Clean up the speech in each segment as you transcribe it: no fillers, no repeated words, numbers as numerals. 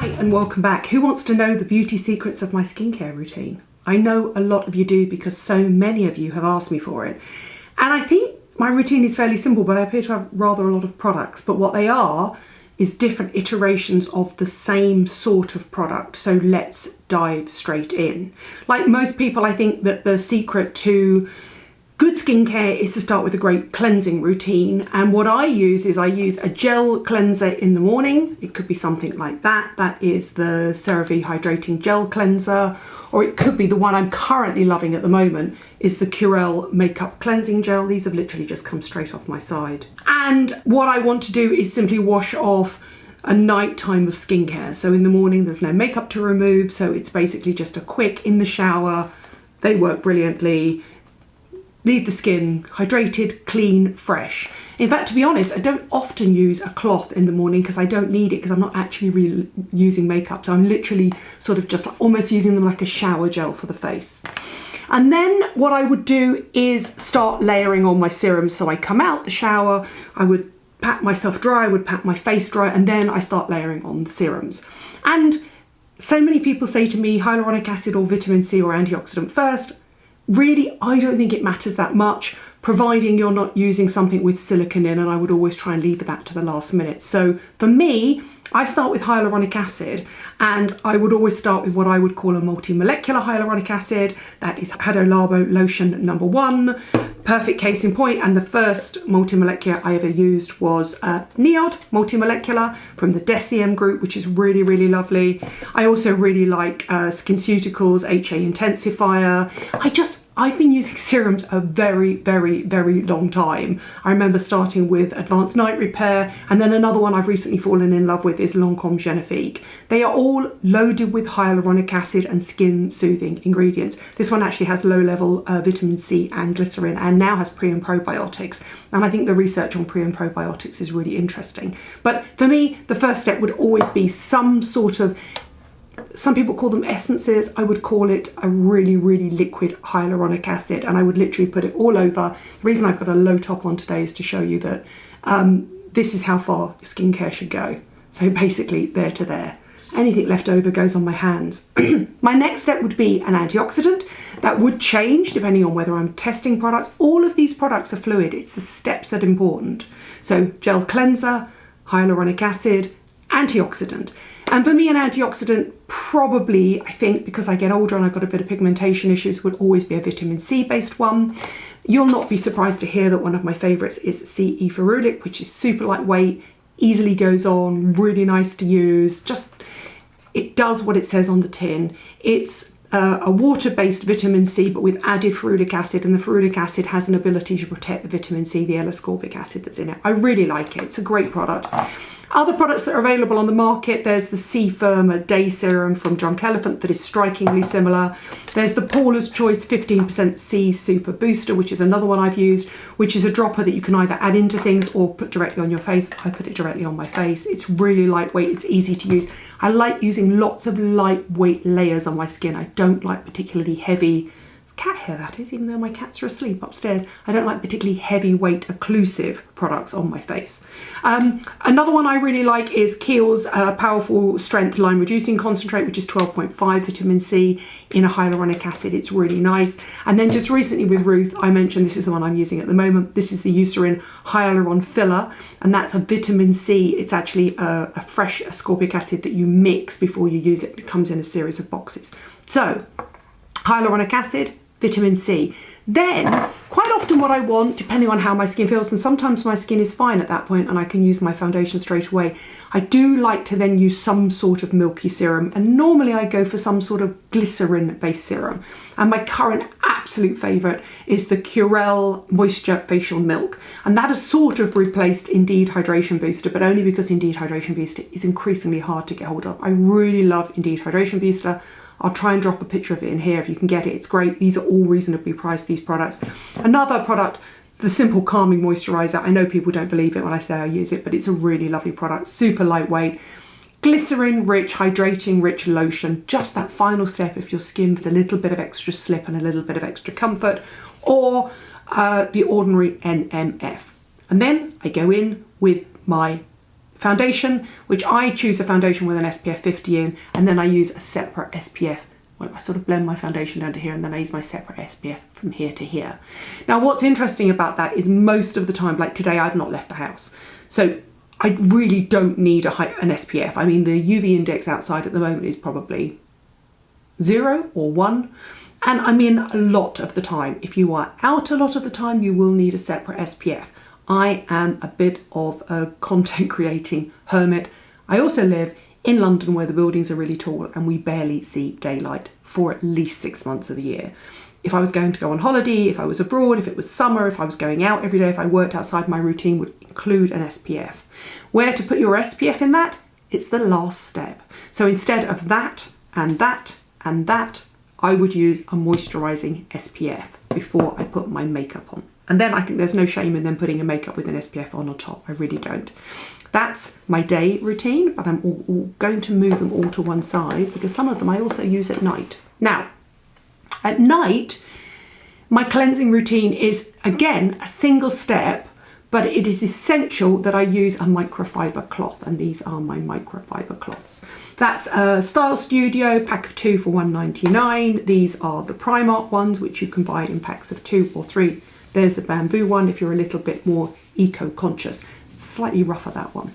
Hi and welcome back. Who wants to know the beauty secrets of my skincare routine? I know a lot of you do because so many of you have asked me for it. And I think my routine is fairly simple, but I appear to have rather a lot of products. But what they are is different iterations of the same sort of product. So let's dive straight in. Like most people, I think that the secret to good skincare is to start with a great cleansing routine. And what I use is I use a gel cleanser in the morning. It could be something like that. That is the CERAVE Hydrating Gel Cleanser. Or it could be the one I'm currently loving at the moment is the CUREL Makeup Cleansing Gel. These have literally just come straight off my side. And what I want to do is simply wash off a night time of skincare. So in the morning, there's no makeup to remove. So it's basically just a quick in the shower. They work brilliantly. Leave the skin hydrated, clean, fresh. In fact, to be honest, I don't often use a cloth in the morning because I don't need it because I'm not actually really using makeup. So I'm literally sort of just like almost using them like a shower gel for the face. And then what I would do is start layering on my serums. So I come out the shower, I would pat myself dry, I would pat my face dry, and then I start layering on the serums. And so many people say to me, hyaluronic acid or vitamin C or antioxidant first. Really, I don't think it matters that much, providing you're not using something with silicone in, and I would always try and leave that to the last minute. So for me, I start with hyaluronic acid, and I would always start with what I would call a multi-molecular hyaluronic acid. That is HADA LABO lotion #1, perfect case in point. And the first multi-molecular I ever used was NEOD multi-molecular from the Deciem group, which is really, really lovely. I also really like SKINCEUTICALS HA Intensifier. I've been using serums a very, very, very long time. I remember starting with Advanced Night Repair, and then another one I've recently fallen in love with is Lancôme Genifique. They are all loaded with hyaluronic acid and skin soothing ingredients. This one actually has low level vitamin C and glycerin, and now has pre and probiotics. And I think the research on pre and probiotics is really interesting. But for me, the first step would always be some sort of, some people call them essences, I would call it a really, really liquid hyaluronic acid, and I would literally put it all over. The reason I've got a low top on today is to show you that this is how far your skincare should go. So basically there to there. Anything left over goes on my hands. My next step would be an antioxidant. That would change depending on whether I'm testing products. All of these products are fluid. It's the steps that are important. So gel cleanser, hyaluronic acid, antioxidant. And for me, an antioxidant probably, I think, because I get older and I've got a bit of pigmentation issues, would always be a vitamin C based one. You'll not be surprised to hear that one of my favorites is CE Ferulic, which is super lightweight, easily goes on, really nice to use. Just, it does what it says on the tin. It's a water-based vitamin C, but with added ferulic acid, and the ferulic acid has an ability to protect the vitamin C, the L-ascorbic acid that's in it. I really like it. It's a great product. Other products that are available on the market, there's the FIRMA Day Serum from Drunk Elephant that is strikingly similar. There's the Paula's Choice 15% C Super Booster, which is another one I've used, which is a dropper that you can either add into things or put directly on your face. I put it directly on my face. It's really lightweight, it's easy to use. I like using lots of lightweight layers on my skin. I don't like particularly heavy, cat hair that is, even though my cats are asleep upstairs. I don't like particularly heavyweight occlusive products on my face. Another one I really like is KIEHL'S Powerful Strength Line Reducing Concentrate, which is 12.5 vitamin C in a hyaluronic acid. It's really nice. And then just recently with Ruth, I mentioned this is the one I'm using at the moment. This is the EUCERIN Hyaluron Filler, and that's a vitamin C. It's actually a fresh ascorbic acid that you mix before you use it. It comes in a series of boxes. So hyaluronic acid, vitamin C. Then, quite often what I want, depending on how my skin feels, and sometimes my skin is fine at that point and I can use my foundation straight away, I do like to then use some sort of milky serum, and normally I go for some sort of glycerin-based serum. And my current absolute favourite is the CUREL Moisture Facial Milk, and that has sort of replaced Indeed Hydration Booster, but only because Indeed Hydration Booster is increasingly hard to get hold of. I really love Indeed Hydration Booster. I'll try and drop a picture of it in here if you can get it. It's great. These are all reasonably priced, these products. Another product, the Simple Calming Moisturiser. I know people don't believe it when I say I use it, but it's a really lovely product. Super lightweight. Glycerin rich, hydrating rich lotion. Just that final step if your skin needs a little bit of extra slip and a little bit of extra comfort. Or the ordinary NMF. And then I go in with my foundation, which I choose a foundation with an SPF 50 in, and then I use a separate SPF. Well, I sort of blend my foundation down to here and then I use my separate SPF from here to here. Now, what's interesting about that is most of the time, like today, I've not left the house. So I really don't need an SPF. I mean, the UV index outside at the moment is probably 0 or 1. And I'm in a lot of the time. If you are out a lot of the time, you will need a separate SPF. I am a bit of a content creating hermit. I also live in London where the buildings are really tall and we barely see daylight for at least 6 months of the year. If I was going to go on holiday, if I was abroad, if it was summer, if I was going out every day, if I worked outside, my routine would include an SPF. Where to put your SPF in that? It's the last step. So instead of that and that and that, I would use a moisturising SPF before I put my makeup on. And then I think there's no shame in them putting a makeup with an SPF on top. I really don't. That's my day routine, but I'm going to move them all to one side because some of them I also use at night. Now, at night, my cleansing routine is, again, a single step, but it is essential that I use a microfiber cloth, and these are my microfiber cloths. That's a Style Studio pack of 2 for £1.99. These are the Primark ones, which you can buy in packs of 2 or 3. There's the bamboo one if you're a little bit more eco-conscious. It's slightly rougher, that one.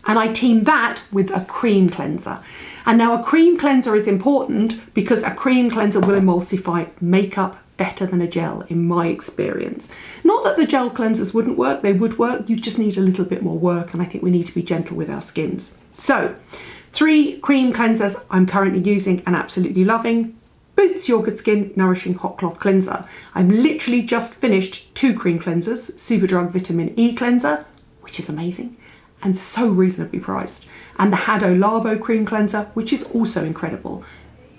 And I team that with a cream cleanser. And now a cream cleanser is important because a cream cleanser will emulsify makeup better than a gel in my experience. Not that the gel cleansers wouldn't work, they would work, you just need a little bit more work, and I think we need to be gentle with our skins. So, 3 cream cleansers I'm currently using and absolutely loving. Boots Your Good Skin Nourishing Hot Cloth Cleanser. I'm literally just finished 2 cream cleansers, Superdrug Vitamin E Cleanser, which is amazing, and so reasonably priced, and the HADA LABO Cream Cleanser, which is also incredible.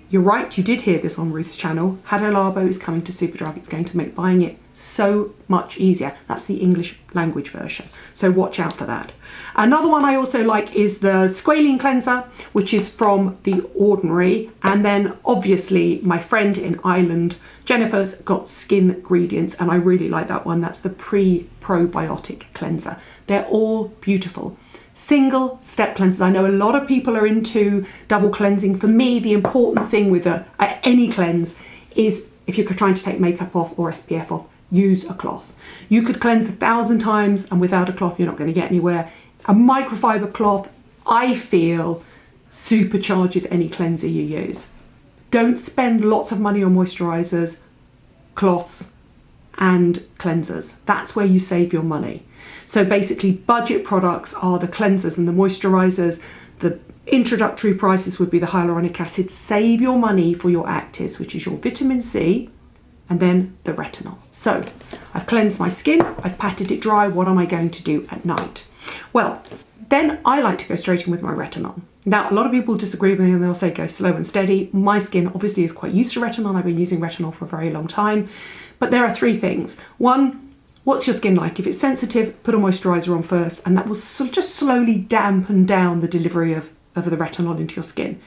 You're right, you did hear this on Ruth's channel. HADA LABO is coming to Superdrug. It's going to make buying it so much easier. That's the English language version, so watch out for that. Another one I also like is the Squalene Cleanser, which is from The Ordinary. And then obviously my friend in Ireland, Jennifer's got Skin Ingredients, and I really like that one. That's the Pre-Probiotic Cleanser. They're all beautiful. Single step cleansers. I know a lot of people are into double cleansing. For me, the important thing with any cleanse is if you're trying to take makeup off or SPF off, use a cloth. You could cleanse 1,000 times and without a cloth, you're not going to get anywhere. A microfiber cloth, I feel, supercharges any cleanser you use. Don't spend lots of money on moisturisers, cloths, and cleansers. That's where you save your money. So basically, budget products are the cleansers and the moisturisers. The introductory prices would be the hyaluronic acid. Save your money for your actives, which is your vitamin C, and then the retinol. So I've cleansed my skin, I've patted it dry. What am I going to do at night? Well, then I like to go straight in with my retinol. Now, a lot of people disagree with me and they'll say go slow and steady. My skin obviously is quite used to retinol. I've been using retinol for a very long time. But there are 3 things. 1, what's your skin like? If it's sensitive, put a moisturiser on first, and that will just slowly dampen down the delivery of the retinol into your skin.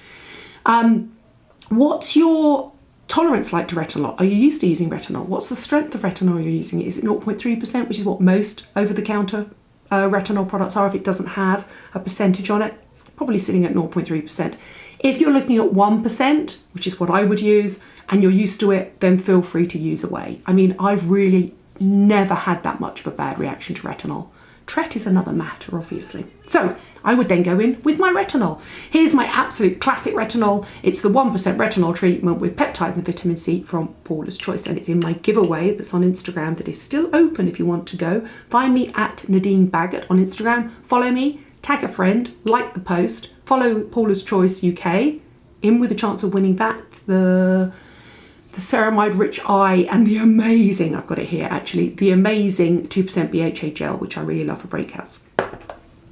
What's your tolerance like to retinol? Are you used to using retinol? What's the strength of retinol you're using? Is it 0.3%, which is what most over-the-counter retinol products are? If it doesn't have a percentage on it, it's probably sitting at 0.3%. If you're looking at 1%, which is what I would use, and you're used to it, then feel free to use away. I mean, I've really never had that much of a bad reaction to retinol. Tret is another matter, obviously. So I would then go in with my retinol. Here's my absolute classic retinol. It's the 1% retinol treatment with peptides and vitamin C from Paula's Choice, and it's in my giveaway that's on Instagram that is still open if you want to go. Find me at Nadine Baggett on Instagram. Follow me, tag a friend, like the post, follow Paula's Choice UK, in with a chance of winning that, the Ceramide Rich Eye, and the amazing, I've got it here actually, the amazing 2% BHA gel, which I really love for breakouts.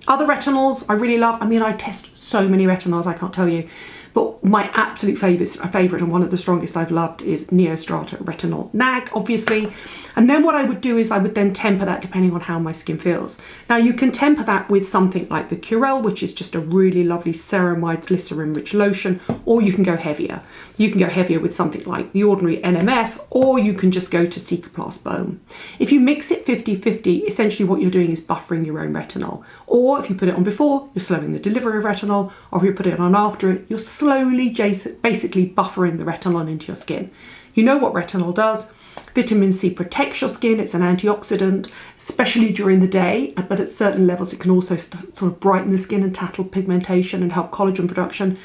Other retinols I really love. I mean, I test so many retinols, I can't tell you. But my absolute favourite and one of the strongest I've loved is Neostrata Retinol Nag, obviously. And then what I would do is I would then temper that depending on how my skin feels. Now you can temper that with something like the CUREL, which is just a really lovely ceramide glycerin rich lotion, or you can go heavier. You can go heavier with something like The Ordinary NMF, or you can just go to CICAPLAST BAUME. If you mix it 50-50, essentially what you're doing is buffering your own retinol. Or or if you put it on before, you're slowing the delivery of retinol, or if you put it on after it, you're slowly basically buffering the retinol into your skin. You know what retinol does. Vitamin C protects your skin, it's an antioxidant, especially during the day, but at certain levels it can also sort of brighten the skin and tackle pigmentation and help collagen production.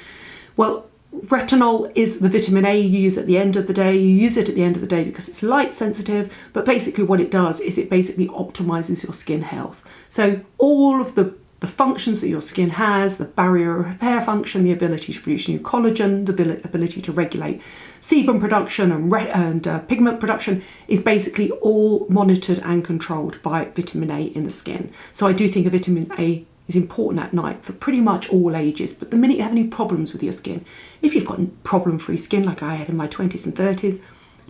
Well, retinol is the vitamin A you use at the end of the day. You use it at the end of the day because it's light sensitive, but basically what it does is it basically optimizes your skin health. So all of the functions that your skin has, the barrier repair function, the ability to produce new collagen, the ability to regulate sebum production and pigment production, is basically all monitored and controlled by vitamin A in the skin. So I do think a vitamin A is important at night for pretty much all ages. But the minute you have any problems with your skin, if you've got problem-free skin like I had in my 20s and 30s,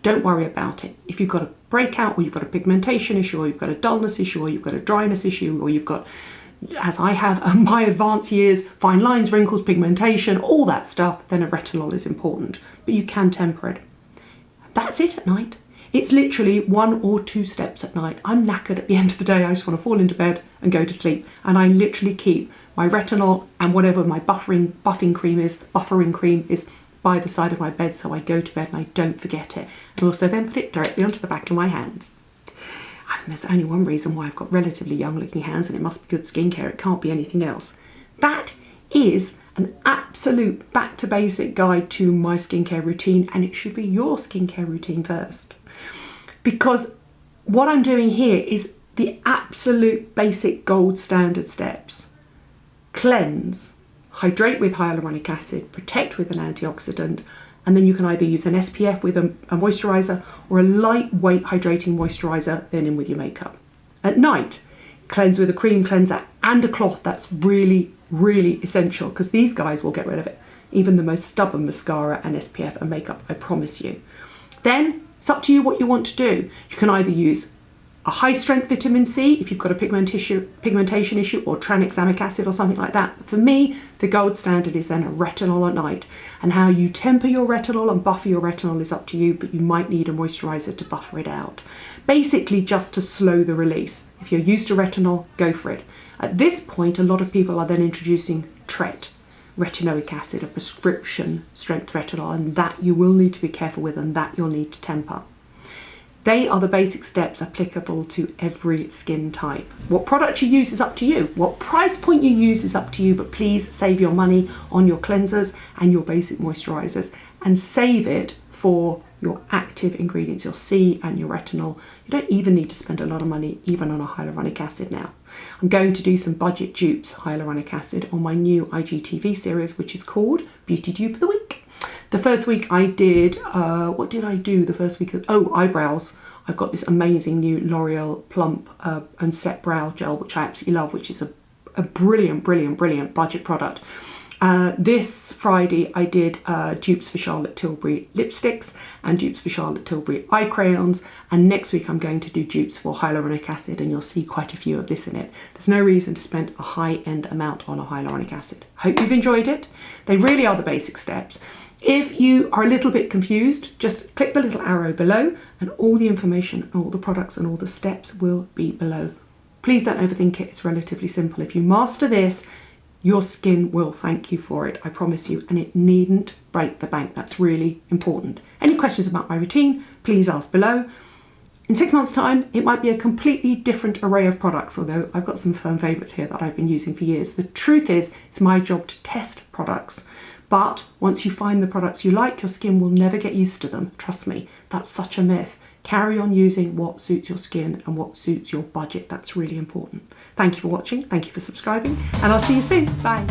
don't worry about it. If you've got a breakout, or you've got a pigmentation issue, or you've got a dullness issue, or you've got a dryness issue, or you've got, as I have in my advanced years, fine lines, wrinkles, pigmentation, all that stuff, then a retinol is important. But you can temper it. That's it at night. It's literally 1 or 2 steps at night. I'm knackered at the end of the day. I just want to fall into bed and go to sleep. And I literally keep my retinol and whatever my buffing cream is by the side of my bed, so I go to bed and I don't forget it. And also then put it directly onto the back of my hands. And there's only one reason why I've got relatively young looking hands, and it must be good skincare. It can't be anything else. That is an absolute back to basic guide to my skincare routine, and it should be your skincare routine first. Because what I'm doing here is the absolute basic gold standard steps. Cleanse, hydrate with hyaluronic acid, protect with an antioxidant, and then you can either use an SPF with a moisturiser or a lightweight hydrating moisturiser, then in with your makeup. At night, cleanse with a cream cleanser and a cloth. That's really, really essential, because these guys will get rid of it. Even the most stubborn mascara and SPF and makeup, I promise you. Then it's up to you what you want to do. You can either use a high strength vitamin C if you've got a pigmentation issue, or tranexamic acid or something like that. For me, the gold standard is then a retinol at night. And how you temper your retinol and buffer your retinol is up to you, but you might need a moisturiser to buffer it out. Basically just to slow the release. If you're used to retinol, go for it. At this point, a lot of people are then introducing retinoic acid, a prescription strength retinol, and that you will need to be careful with, and that you'll need to temper. They are the basic steps applicable to every skin type. What product you use is up to you. What price point you use is up to you, but please save your money on your cleansers and your basic moisturisers, and save it for your active ingredients, your C and your retinol. You don't even need to spend a lot of money even on a hyaluronic acid now. I'm going to do some budget dupes hyaluronic acid on my new IGTV series, which is called Beauty Dupe of the Week. The first week I did, what did I do the first week? Eyebrows. I've got this amazing new L'Oreal Plump and Set Brow Gel, which I absolutely love, which is a brilliant, brilliant, brilliant budget product. This Friday I did dupes for Charlotte Tilbury lipsticks and dupes for Charlotte Tilbury eye crayons, and next week I'm going to do dupes for hyaluronic acid, and you'll see quite a few of this in it. There's no reason to spend a high-end amount on a hyaluronic acid. Hope you've enjoyed it. They really are the basic steps. If you are a little bit confused, just click the little arrow below and all the information and all the products and all the steps will be below. Please don't overthink it, it's relatively simple. If you master this, your skin will thank you for it, I promise you, and it needn't break the bank. That's really important. Any questions about my routine, please ask below. In 6 months' time, it might be a completely different array of products, although I've got some firm favourites here that I've been using for years. The truth is, it's my job to test products. But once you find the products you like, your skin will never get used to them. Trust me, that's such a myth. Carry on using what suits your skin and what suits your budget. That's really important. Thank you for watching. Thank you for subscribing, and I'll see you soon. Bye.